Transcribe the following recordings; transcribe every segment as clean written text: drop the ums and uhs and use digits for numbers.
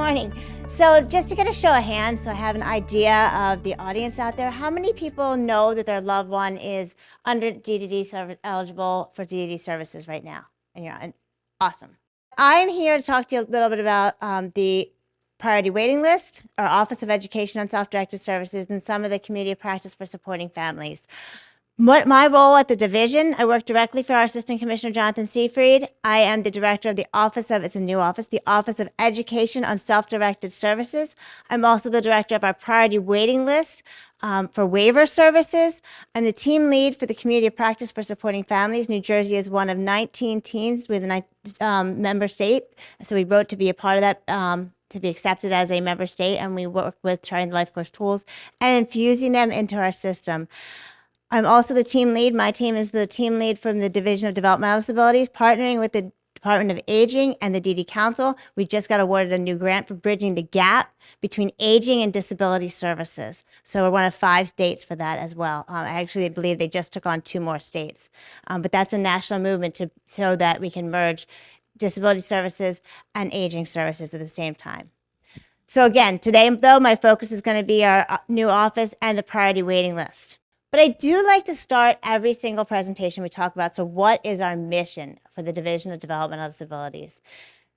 morning. So just to get a show of hands, so I have an idea of the audience out there, how many people know that their loved one is under DDD eligible for DDD services right now? And you're on. Awesome. I'm here to talk to you a little bit about the priority waiting list, our Office of Education on Self-Directed Services, and some of the community of practice for supporting families. My role at the division, I work directly for our Assistant Commissioner, Jonathan Seafried. I am the director of the Office of, it's a new office, the Office of Education on Self-Directed Services. I'm also the director of our priority waiting list for waiver services. I'm the team lead for the Community of Practice for Supporting Families. New Jersey is one of 19 teams with a member state. So we wrote to be a part of that, to be accepted as a member state, and we work with Trying the Life Course tools and infusing them into our system. I'm also the team lead. My team is the team lead from the Division of Developmental Disabilities, partnering with the Department of Aging and the DD Council. We just got awarded a new grant for bridging the gap between aging and disability services. So we're one of 5 states for that as well. I actually believe they just took on 2 more states. But that's a national movement so that we can merge disability services and aging services at the same time. So again, today, though, my focus is going to be our new office and the priority waiting list. But I do like to start every single presentation we talk about. So what is our mission for the Division of Developmental Disabilities?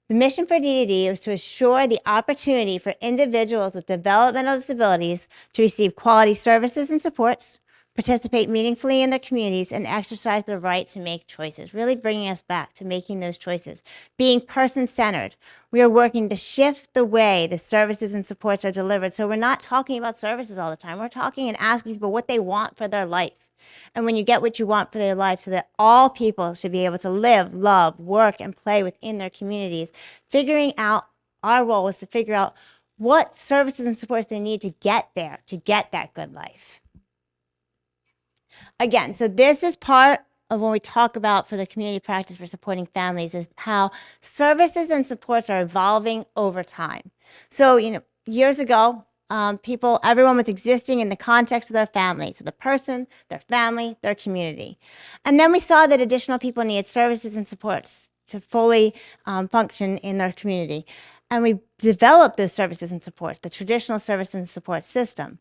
The mission for DDD is to assure the opportunity for individuals with developmental disabilities to receive quality services and supports, participate meaningfully in their communities, and exercise their right to make choices, really bringing us back to making those choices. Being person-centered, we are working to shift the way the services and supports are delivered. So we're not talking about services all the time. We're talking and asking people what they want for their life. And when you get what you want for their life, so that all people should be able to live, love, work, and play within their communities, figuring out, our role is to figure out what services and supports they need to get there, to get that good life. Again, so this is part of when we talk about for the community practice for supporting families is how services and supports are evolving over time. So, years ago, everyone was existing in the context of their family. So the person, their family, their community. And then we saw that additional people needed services and supports to fully function in their community. And we developed those services and supports, the traditional service and support system.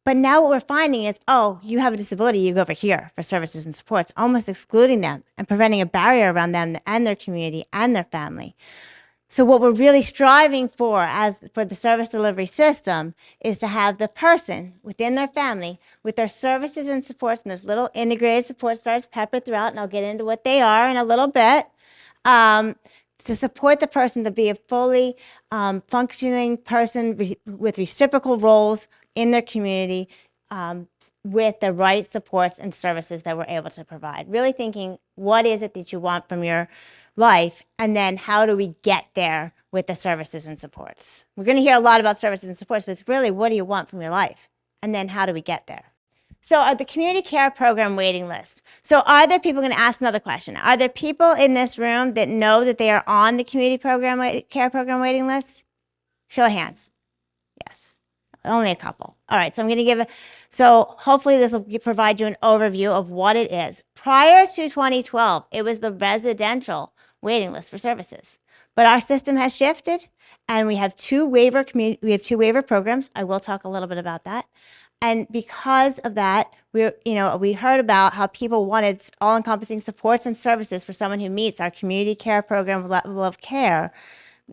But now what we're finding is, oh, you have a disability, you go over here for services and supports, almost excluding them and preventing a barrier around them and their community and their family. So what we're really striving for for the service delivery system is to have the person within their family with their services and supports and those little integrated support stars peppered throughout, and I'll get into what they are in a little bit, to support the person to be a fully functioning person with reciprocal roles in their community with the right supports and services that we're able to provide. Really thinking, what is it that you want from your life? And then how do we get there with the services and supports? We're going to hear a lot about services and supports, but it's really, what do you want from your life? And then how do we get there? So the community care program waiting list. So are there people, going to ask another question. Are there people in this room that know that they are on the community care program waiting list? Show of hands. Yes. Only a couple. All right, so I'm going to so hopefully this will provide you an overview of what it is. Prior to 2012, it was the residential waiting list for services. But our system has shifted, and we have two waiver programs. I will talk a little bit about that. And because of that, we heard about how people wanted all-encompassing supports and services for someone who meets our community care program level of care,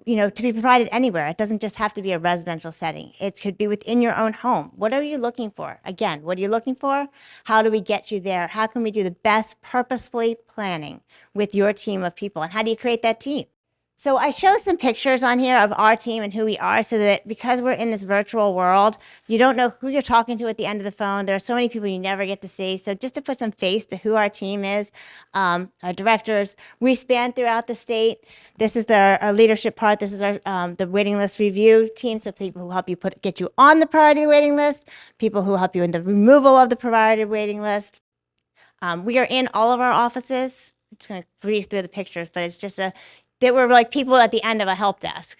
to be provided anywhere. It doesn't just have to be a residential setting. It could be within your own home. What are you looking for? Again, what are you looking for? How do we get you there? How can we do the best purposefully planning with your team of people? And how do you create that team? So I show some pictures on here of our team and who we are, so that because we're in this virtual world, you don't know who you're talking to at the end of the phone. There are so many people you never get to see. So just to put some face to who our team is, our directors, we span throughout the state. This is our leadership part. This is our the waiting list review team. So people who help you get you on the priority waiting list, people who help you in the removal of the priority waiting list. We are in all of our offices. I'm just going to breeze through the pictures, but it's just they were like people at the end of a help desk.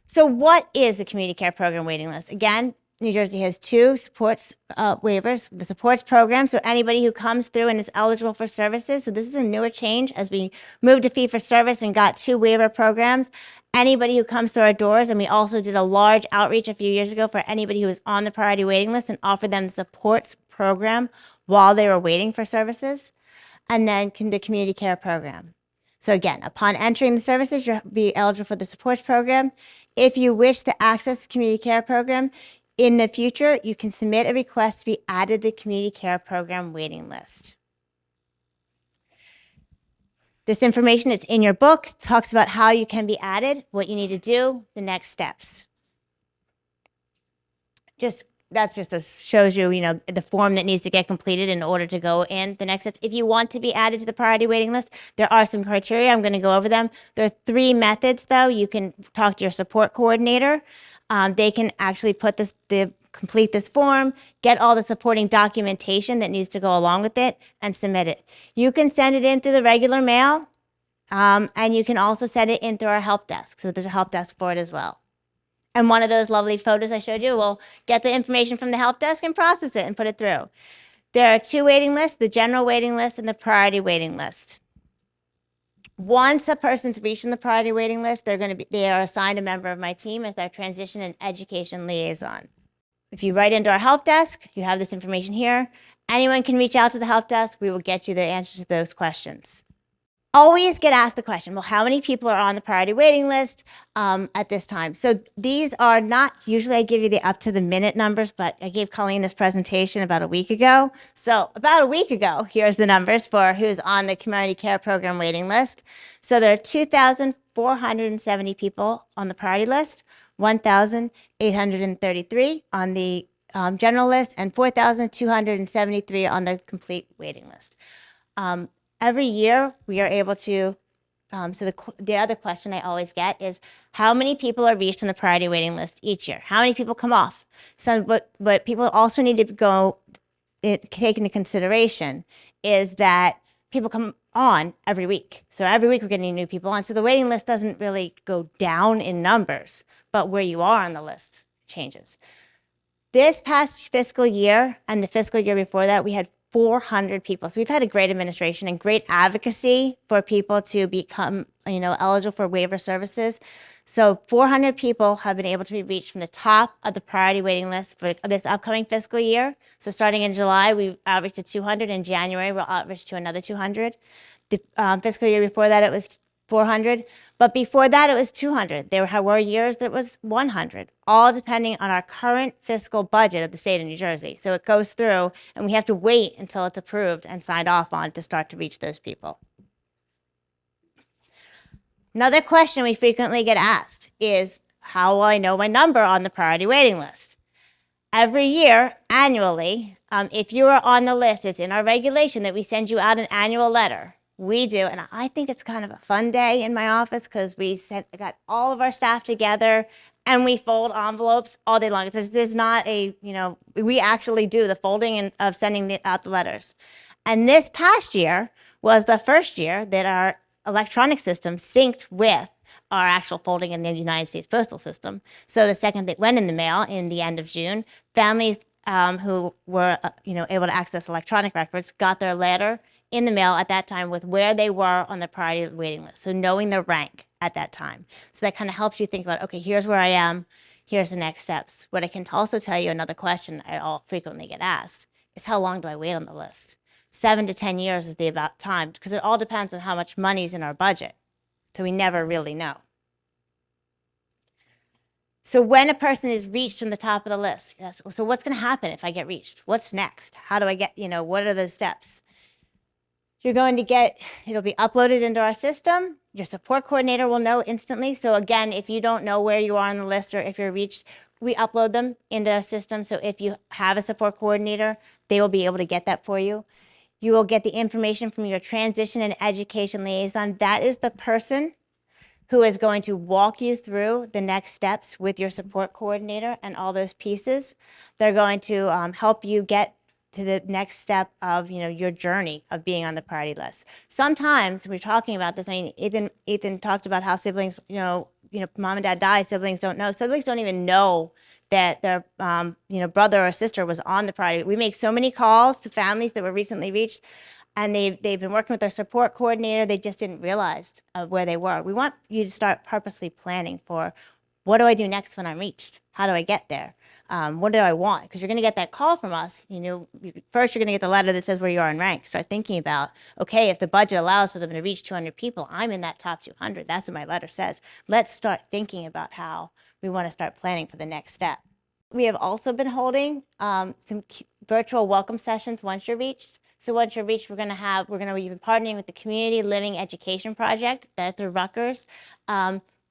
So what is the community care program waiting list? Again, New Jersey has two supports waivers, the supports program. So anybody who comes through and is eligible for services. So this is a newer change as we moved to fee for service and got two waiver programs. Anybody who comes through our doors, and we also did a large outreach a few years ago for anybody who was on the priority waiting list and offered them the supports program while they were waiting for services. And then the community care program. So again, upon entering the services, you'll be eligible for the supports program. If you wish to access the community care program, in the future, you can submit a request to be added to the community care program waiting list. This information, it's in your book, talks about how you can be added, what you need to do, the next steps. That's just shows you, the form that needs to get completed in order to go in the next step. If you want to be added to the priority waiting list, there are some criteria. I'm going to go over them. There are 3 methods, though. You can talk to your support coordinator. They can actually complete this form, get all the supporting documentation that needs to go along with it, and submit it. You can send it in through the regular mail, and you can also send it in through our help desk. So there's a help desk for it as well. And one of those lovely photos I showed you will get the information from the help desk and process it and put it through. There are 2 waiting lists, the general waiting list and the priority waiting list. Once a person's reached in the priority waiting list, they are assigned a member of my team as their transition and education liaison. If you write into our help desk, you have this information here. Anyone can reach out to the help desk. We will get you the answers to those questions. Always get asked the question, well, how many people are on the priority waiting list at this time? So these are not, usually I give you the up to the minute numbers, but I gave Colleen this presentation about a week ago. So about a week ago, here's the numbers for who's on the community care program waiting list. So there are 2,470 people on the priority list, 1,833 on the general list, and 4,273 on the complete waiting list. Every year, we are able to, so the other question I always get is, how many people are reached on the priority waiting list each year? How many people come off? So, what people also need to take into consideration is that people come on every week. So every week we're getting new people on. So the waiting list doesn't really go down in numbers, but where you are on the list changes. This past fiscal year and the fiscal year before that, we had 400 people. So we've had a great administration and great advocacy for people to become, eligible for waiver services. So 400 people have been able to be reached from the top of the priority waiting list for this upcoming fiscal year. So starting in July, we outreached to 200. In January, we'll outreach to another 200. The fiscal year before that, it was 400. But before that, it was 200. There were years that was 100, all depending on our current fiscal budget of the state of New Jersey. So it goes through, and we have to wait until it's approved and signed off on to start to reach those people. Another question we frequently get asked is, how will I know my number on the priority waiting list? Every year, annually, if you are on the list, it's in our regulation that we send you out an annual letter. We do, and I think it's kind of a fun day in my office because we got all of our staff together and we fold envelopes all day long. There's not we actually do the folding of sending out the letters. And this past year was the first year that our electronic system synced with our actual folding in the United States postal system. So the second that went in the mail in the end of June, families who were able to access electronic records got their letter in the mail at that time with where they were on the priority waiting list. So knowing their rank at that time. So that kind of helps you think about, okay, here's where I am, here's the next steps. What I can also tell you, another question I frequently get asked is, how long do I wait on the list? 7 to 10 years is the about time, because it all depends on how much money's in our budget. So we never really know. So when a person is reached from the top of the list, so what's going to happen if I get reached? What's next? How do I get, what are those steps? You're going to it'll be uploaded into our system. Your support coordinator will know instantly. So again, if you don't know where you are on the list or if you're reached, we upload them into a system. So if you have a support coordinator, they will be able to get that for you. You will get the information from your transition and education liaison. That is the person who is going to walk you through the next steps with your support coordinator and all those pieces. They're going to help you get to the next step of your journey of being on the priority list. Sometimes we're talking about this. I mean, Ethan talked about how siblings, mom and dad die, siblings don't know. Siblings don't even know that their brother or sister was on the priority. We make so many calls to families that were recently reached, and they've been working with their support coordinator. They just didn't realize where they were. We want you to start purposely planning for, what do I do next when I'm reached? How do I get there? What do I want? Because you're going to get that call from us. First you're going to get the letter that says where you are in rank. Start thinking about, okay, if the budget allows for them to reach 200 people, I'm in that top 200. That's what my letter says. Let's start thinking about how we want to start planning for the next step. We have also been holding some virtual welcome sessions once you're reached. So once you're reached, we're going to be partnering with the Community Living Education Project that's through Rutgers.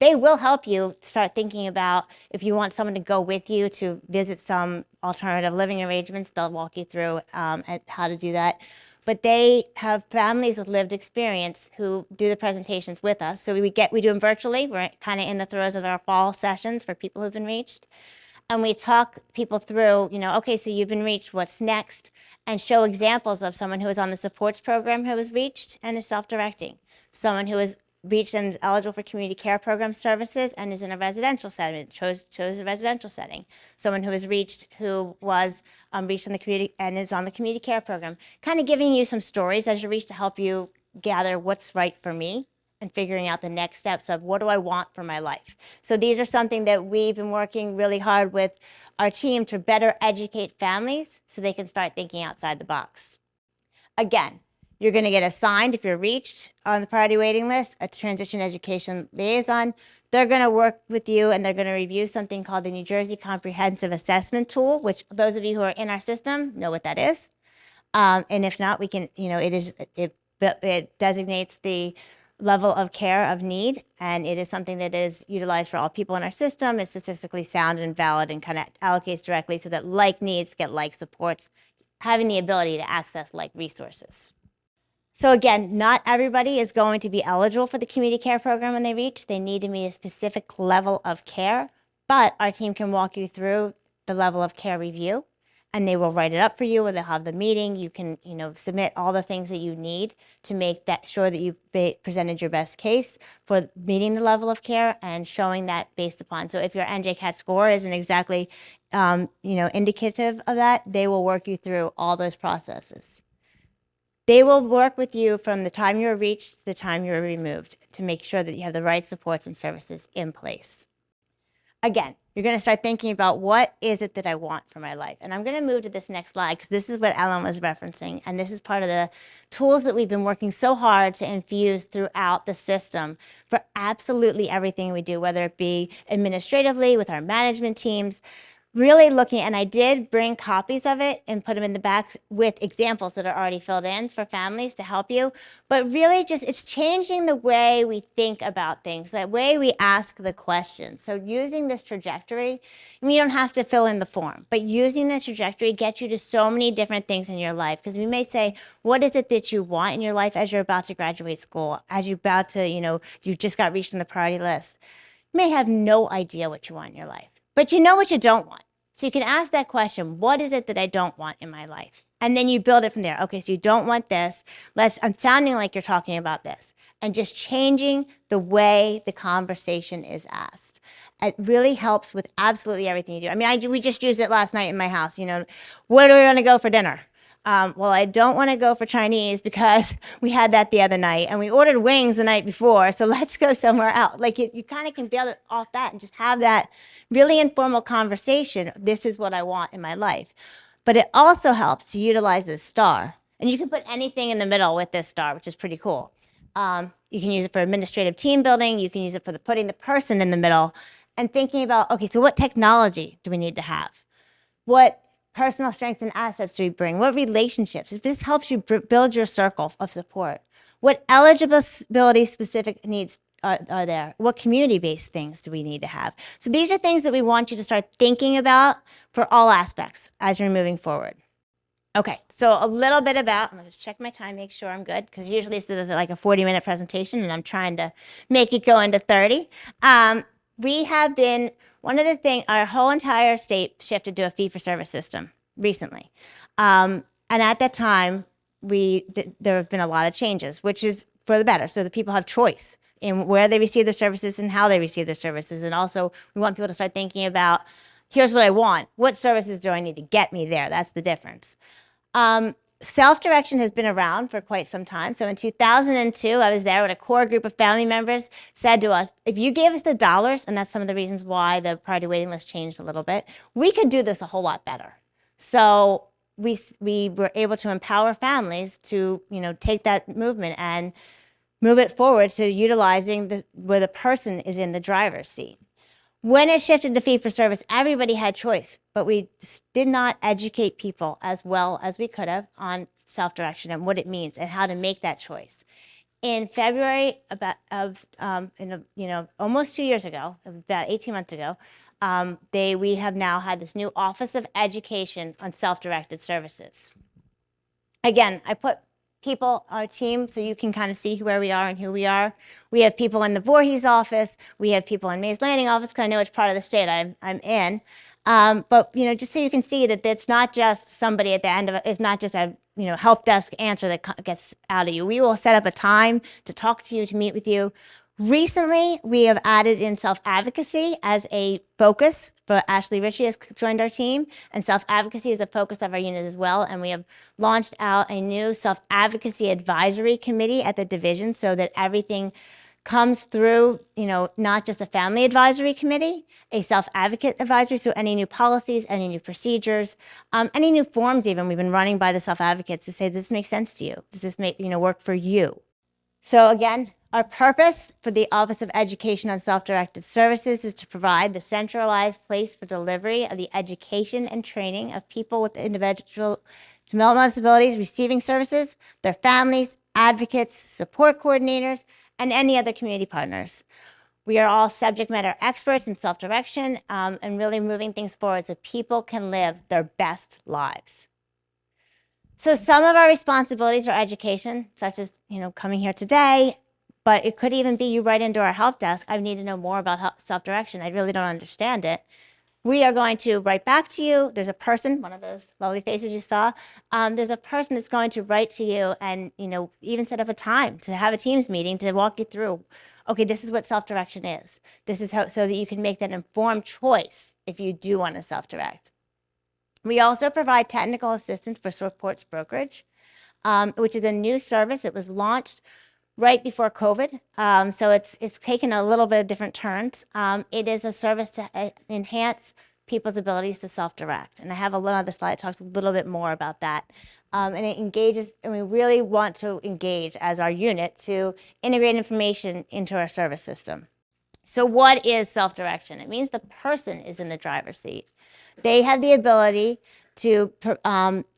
They will help you start thinking about if you want someone to go with you to visit some alternative living arrangements. They'll walk you through how to do that. But they have families with lived experience who do the presentations with us. So we do them virtually. We're kind of in the throes of our fall sessions for people who've been reached. And we talk people through, okay, so you've been reached, what's next? And show examples of someone who was on the supports program who was reached and is self-directing. Someone who was reached and is eligible for community care program services and is in a residential setting, chose a residential setting. Someone who was reached who was reached in the community and is on the community care program. Kind of giving you some stories as you're reached to help you gather what's right for me and figuring out the next steps of what do I want for my life. So these are something that we've been working really hard with our team to better educate families so they can start thinking outside the box. Again, you're going to get assigned, if you're reached on the priority waiting list, a transition education liaison. They're going to work with you and they're going to review something called the New Jersey Comprehensive Assessment Tool, which those of you who are in our system know what that is. And if not, we can, it designates the level of care of need, and it is something that is utilized for all people in our system. It's statistically sound and valid and kind of allocates directly so that like needs get like supports, having the ability to access like resources. So again, not everybody is going to be eligible for the community care program when they reach. They need to meet a specific level of care, but our team can walk you through the level of care review, and they will write it up for you, or they'll have the meeting. You can, submit all the things that you need to make that sure that you've presented your best case for meeting the level of care and showing that based upon. So if your NJCAT score isn't exactly, indicative of that, they will work you through all those processes. They will work with you from the time you're reached to the time you're removed to make sure that you have the right supports and services in place. Again, you're going to start thinking about what is it that I want for my life. And I'm going to move to this next slide because this is what Ellen was referencing. And this is part of the tools that we've been working so hard to infuse throughout the system for absolutely everything we do, whether it be administratively with our management teams, really looking, and I did bring copies of it and put them in the back with examples that are already filled in for families to help you. But really just, it's changing the way we think about things, the way we ask the questions. So using this trajectory, you don't have to fill in the form, but using the trajectory gets you to so many different things in your life. Because we may say, what is it that you want in your life as you're about to graduate school, as you're about to, you just got reached on the priority list. You may have no idea what you want in your life, but you know what you don't want. So you can ask that question, what is it that I don't want in my life? And then you build it from there. Okay, so you don't want this. I'm sounding like you're talking about this. And just changing the way the conversation is asked. It really helps with absolutely everything you do. I mean, we just used it last night in my house. Where do we want to go for dinner? Well, I don't want to go for Chinese because we had that the other night and we ordered wings the night before. So let's go somewhere else. Like you kind of can build it off that and just have that really informal conversation. This is what I want in my life. But it also helps to utilize this star. And you can put anything in the middle with this star, which is pretty cool. You can use it for administrative team building. You can use it for putting the person in the middle and thinking about, okay, so what technology do we need to have? What personal strengths and assets do we bring? What relationships? If this helps you build your circle of support, what eligibility specific needs are there? What community-based things do we need to have? So these are things that we want you to start thinking about for all aspects as you're moving forward. Okay, so a little bit about, I'm going to check my time, make sure I'm good, because usually this is like a 40-minute presentation, and I'm trying to make it go into 30. We have been, one of the things, our whole entire state shifted to a fee-for-service system recently. And at that time, there have been a lot of changes, which is for the better. So the people have choice in where they receive their services and how they receive their services. And also, we want people to start thinking about here's what I want. What services do I need to get me there? That's the difference. Self-direction has been around for quite some time. So in 2002, I was there when a core group of family members said to us, if you gave us the dollars, and that's some of the reasons why the priority waiting list changed a little bit, we could do this a whole lot better. So we were able to empower families to, take that movement and move it forward to utilizing where the person is in the driver's seat. When it shifted to fee for service, everybody had choice, but we did not educate people as well as we could have on self-direction and what it means and how to make that choice. In February almost 2 years ago, about 18 months ago, we have now had this new Office of Education on Self-Directed Services. Again, I put people, our team, so you can kind of see where we are and who we are. We have people in the Voorhees office. We have people in Mays Landing office, because I know which part of the state I'm in. But, just so you can see that it's not just somebody at the end of it. It's not just a, help desk answer that gets out of you. We will set up a time to talk to you, to meet with you. Recently, we have added in self-advocacy as a focus. But Ashley Ritchie has joined our team, and self-advocacy is a focus of our unit as well. And we have launched out a new self-advocacy advisory committee at the division so that everything comes through, not just a family advisory committee, a self-advocate advisory. So any new policies, any new procedures, any new forms even we've been running by the self-advocates to say, does this make sense to you? Does this make, work for you? So again, our purpose for the Office of Education on Self-Directed Services is to provide the centralized place for delivery of the education and training of people with individual developmental disabilities receiving services, their families, advocates, support coordinators, and any other community partners. We are all subject matter experts in self-direction and really moving things forward so people can live their best lives. So some of our responsibilities are education, such as, coming here today, but it could even be you write into our help desk, I need to know more about self-direction. I really don't understand it. We are going to write back to you. There's a person, one of those lovely faces you saw. There's a person that's going to write to you and, even set up a time to have a Teams meeting to walk you through, okay, this is what self-direction is. This is how, so that you can make that informed choice if you do want to self-direct. We also provide technical assistance for supports brokerage, which is a new service. It was launched right before COVID, so it's taken a little bit of different turns. It is a service to enhance people's abilities to self-direct, and I have another slide that talks a little bit more about that. And it engages, and we really want to engage as our unit to integrate information into our service system. So what is self-direction? It means the person is in the driver's seat. They have the ability to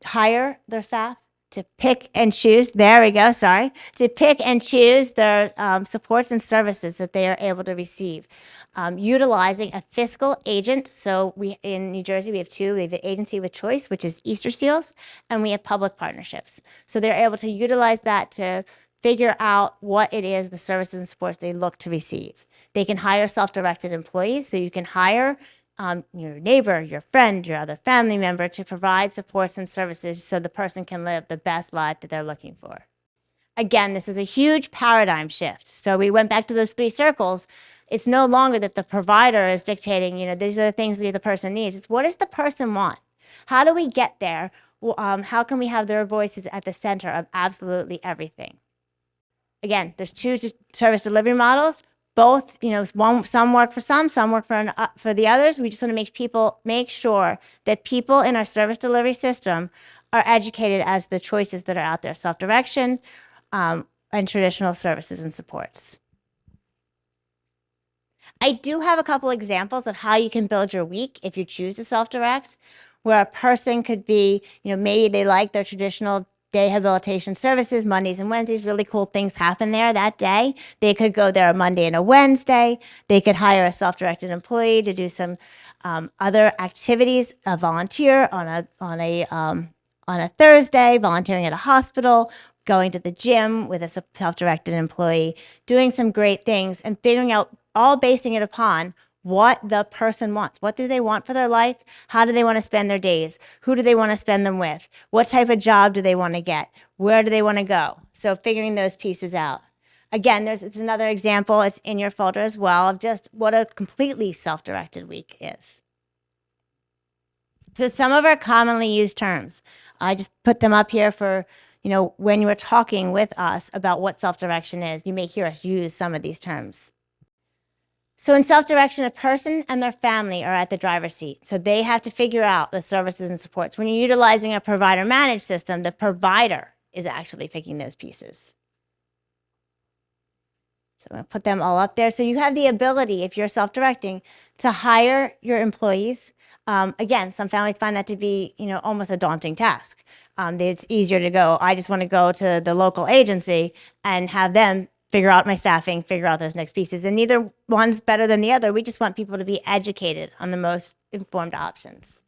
hire their staff, to pick and choose, to pick and choose their supports and services that they are able to receive, utilizing a fiscal agent. So in New Jersey, we have two. We have the agency with choice, which is Easter Seals, and we have public partnerships. So they're able to utilize that to figure out what it is, the services and supports they look to receive. They can hire self-directed employees, so you can hire your neighbor, your friend, your other family member to provide supports and services so the person can live the best life that they're looking for. Again, this is a huge paradigm shift. So we went back to those 3 circles. It's no longer that the provider is dictating, these are the things that the person needs. It's what does the person want? How do we get there? How can we have their voices at the center of absolutely everything? Again, there's 2 service delivery models. Both, some work for some work for the others. We just want to make sure that people in our service delivery system are educated as the choices that are out there, self-direction and traditional services and supports. I do have a couple examples of how you can build your week if you choose to self-direct, where a person could be, maybe they like their traditional day habilitation services, Mondays and Wednesdays, really cool things happen there that day. They could go there a Monday and a Wednesday. They could hire a self-directed employee to do some other activities, a volunteer on a Thursday, volunteering at a hospital, going to the gym with a self-directed employee, doing some great things and figuring out, all basing it upon what the person wants. What do they want for their life? How do they want to spend their days? Who do they want to spend them with? What type of job do they want to get? Where do they want to go? So figuring those pieces out. Again, it's another example. It's in your folder as well of just what a completely self-directed week is. So some of our commonly used terms, I just put them up here for, when you are talking with us about what self-direction is, you may hear us use some of these terms. So in self-direction, a person and their family are at the driver's seat. So they have to figure out the services and supports. When you're utilizing a provider managed system, the provider is actually picking those pieces. So I'm going to put them all up there. So you have the ability, if you're self-directing, to hire your employees. Again, some families find that to be, almost a daunting task. It's easier to go, I just want to go to the local agency and have them figure out my staffing, figure out those next pieces. And neither one's better than the other. We just want people to be educated on the most informed options.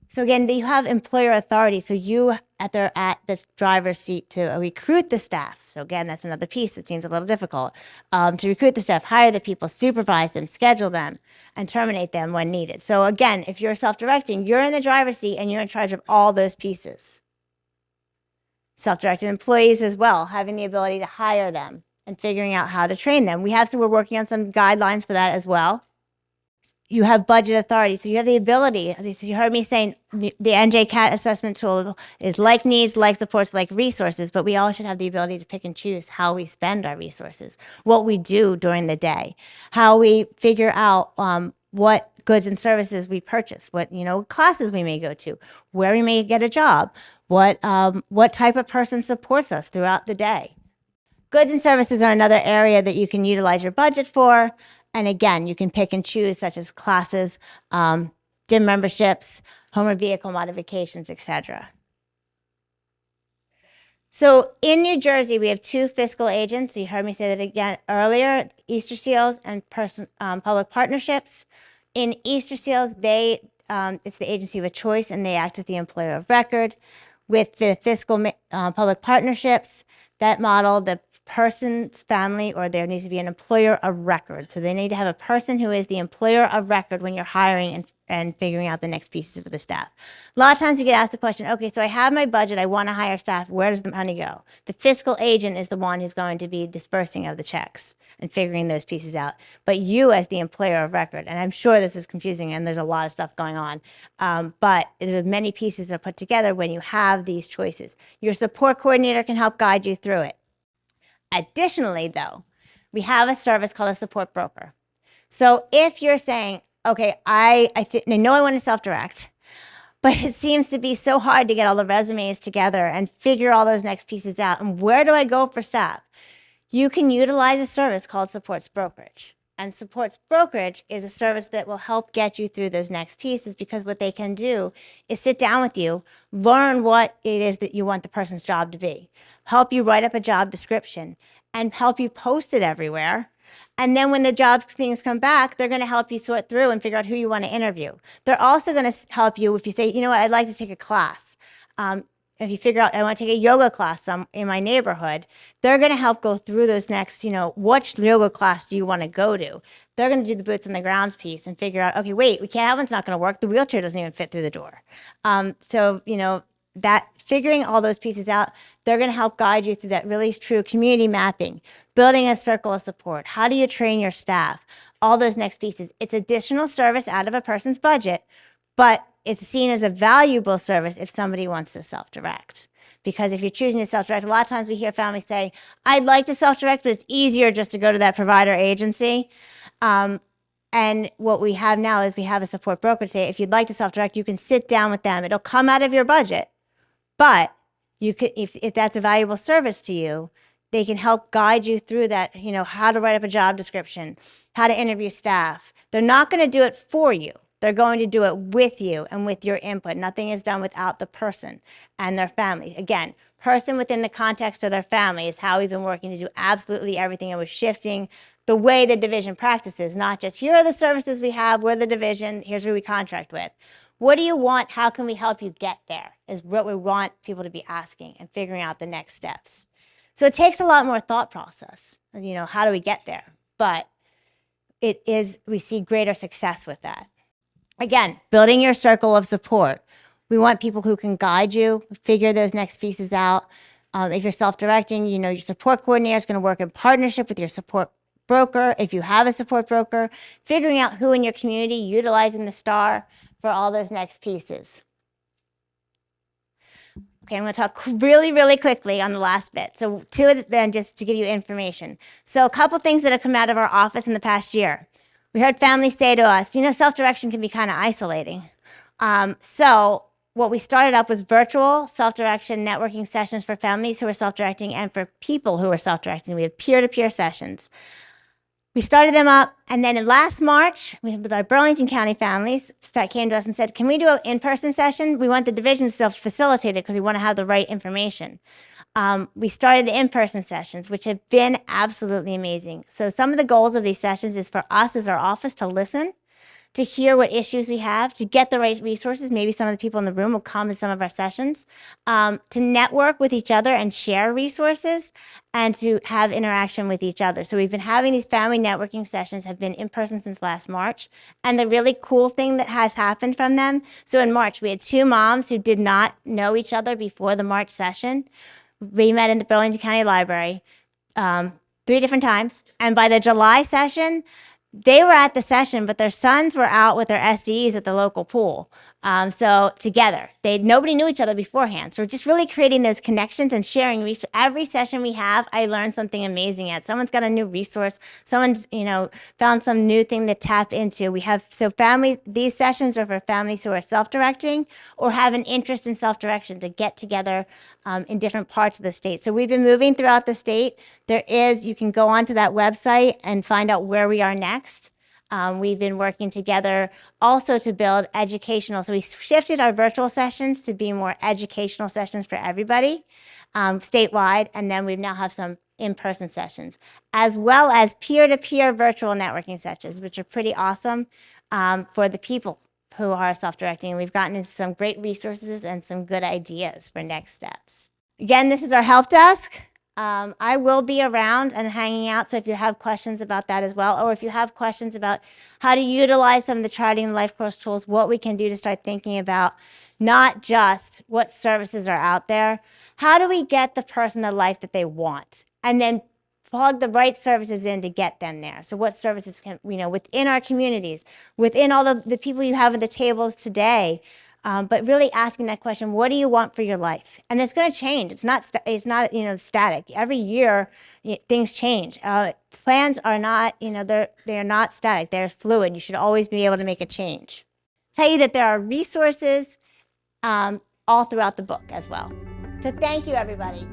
So again, you have employer authority. So you at the driver's seat to recruit the staff. So again, that's another piece that seems a little difficult. To recruit the staff, hire the people, supervise them, schedule them, and terminate them when needed. So again, if you're self-directing, you're in the driver's seat and you're in charge of all those pieces. Self-directed employees as well, having the ability to hire them and figuring out how to train them. We're working on some guidelines for that as well. You have budget authority. So you have the ability, as you heard me saying, the NJCAT assessment tool is like needs, like supports, like resources, but we all should have the ability to pick and choose how we spend our resources, what we do during the day, how we figure out what goods and services we purchase, what classes we may go to, where we may get a job, what type of person supports us throughout the day. Goods and services are another area that you can utilize your budget for. And again, you can pick and choose, such as classes, gym memberships, home or vehicle modifications, etc. So in New Jersey, we have 2 fiscal agents. You heard me say that again earlier, Easter Seals and Public Partnerships. In Easter Seals, it's the agency of choice, and they act as the employer of record. With the fiscal public partnerships, that model, the person's family or there needs to be an employer of record. So they need to have a person who is the employer of record when you're hiring and figuring out the next pieces for the staff. A lot of times you get asked the question, okay, so I have my budget, I want to hire staff, where does the money go? The fiscal agent is the one who's going to be dispersing of the checks and figuring those pieces out. But you as the employer of record, and I'm sure this is confusing and there's a lot of stuff going on, but many pieces are put together when you have these choices. Your support coordinator can help guide you through it. Additionally, though, we have a service called a support broker. So if you're saying, okay, I know I want to self-direct, but it seems to be so hard to get all the resumes together and figure all those next pieces out, and where do I go for staff? You can utilize a service called supports brokerage. And supports brokerage is a service that will help get you through those next pieces, because what they can do is sit down with you, learn what it is that you want the person's job to be, help you write up a job description, and help you post it everywhere. And then when the jobs things come back, they're going to help you sort through and figure out who you want to interview. They're also going to help you if you say, you know what, I'd like to take a class. If you figure out, I want to take a yoga class in my neighborhood, they're going to help go through those next, which yoga class do you want to go to? They're going to do the boots on the grounds piece and figure out, okay, wait, that one's not going to work. The wheelchair doesn't even fit through the door. That figuring all those pieces out, they're going to help guide you through that really true community mapping, building a circle of support. How do you train your staff? All those next pieces. It's additional service out of a person's budget, but it's seen as a valuable service if somebody wants to self-direct. Because if you're choosing to self-direct, a lot of times we hear families say, I'd like to self-direct, but it's easier just to go to that provider agency. And what we have now is we have a support broker say, if you'd like to self-direct, you can sit down with them. It'll come out of your budget. But you could, if that's a valuable service to you, they can help guide you through that, how to write up a job description, how to interview staff. They're not going to do it for you. They're going to do it with you and with your input. Nothing is done without the person and their family. Again, person within the context of their family is how we've been working to do absolutely everything. And we're shifting the way the division practices, not just here are the services we have, we're the division, here's who we contract with. What do you want? How can we help you get there? Is what we want people to be asking and figuring out the next steps. So it takes a lot more thought process. How do we get there? But we see greater success with that. Again, building your circle of support. We want people who can guide you, figure those next pieces out. If you're self-directing, your support coordinator is going to work in partnership with your support broker. If you have a support broker, figuring out who in your community, utilizing the STAR, for all those next pieces. Okay, I'm going to talk really, really quickly on the last bit. So two of them just to give you information. So a couple things that have come out of our office in the past year. We heard families say to us, self-direction can be kind of isolating. So what we started up was virtual self-direction networking sessions for families who are self-directing and for people who are self-directing. We had peer-to-peer sessions. We started them up, and then in last March, with our Burlington County families that came to us and said, can we do an in-person session? We want the divisions to facilitate it because we want to have the right information. We started the in-person sessions, which have been absolutely amazing. So some of the goals of these sessions is for us as our office to listen, to hear what issues we have, to get the right resources. Maybe some of the people in the room will come to some of our sessions, to network with each other and share resources, and to have interaction with each other. So we've been having these family networking sessions, have been in person since last March. And the really cool thing that has happened from them, so in March, we had 2 moms who did not know each other before the March session. We met in the Burlington County Library 3 different times. And by the July session, they were at the session, but their sons were out with their SDEs at the local pool. So together, nobody knew each other beforehand. So we're just really creating those connections and sharing resources. Every session we have, I learned something amazing at. Someone's got a new resource. Someone's, found some new thing to tap into. These sessions are for families who are self-directing or have an interest in self-direction to get together in different parts of the state. So we've been moving throughout the state. You can go onto that website and find out where we are next. We've been working together also to build educational. So we shifted our virtual sessions to be more educational sessions for everybody statewide. And then we now have some in-person sessions, as well as peer-to-peer virtual networking sessions, which are pretty awesome for the people who are self-directing. And we've gotten into some great resources and some good ideas for next steps. Again, this is our help desk. I will be around and hanging out, so if you have questions about that as well, or if you have questions about how to utilize some of the charting and life course tools, what we can do to start thinking about not just what services are out there, how do we get the person the life that they want, and then plug the right services in to get them there. So what services can, within our communities, within all the people you have at the tables today, but really asking that question, what do you want for your life? And it's going to change. It's not static. Every year, things change. Plans are not, they're not static. They're fluid. You should always be able to make a change. Tell you that there are resources all throughout the book as well. So thank you, everybody.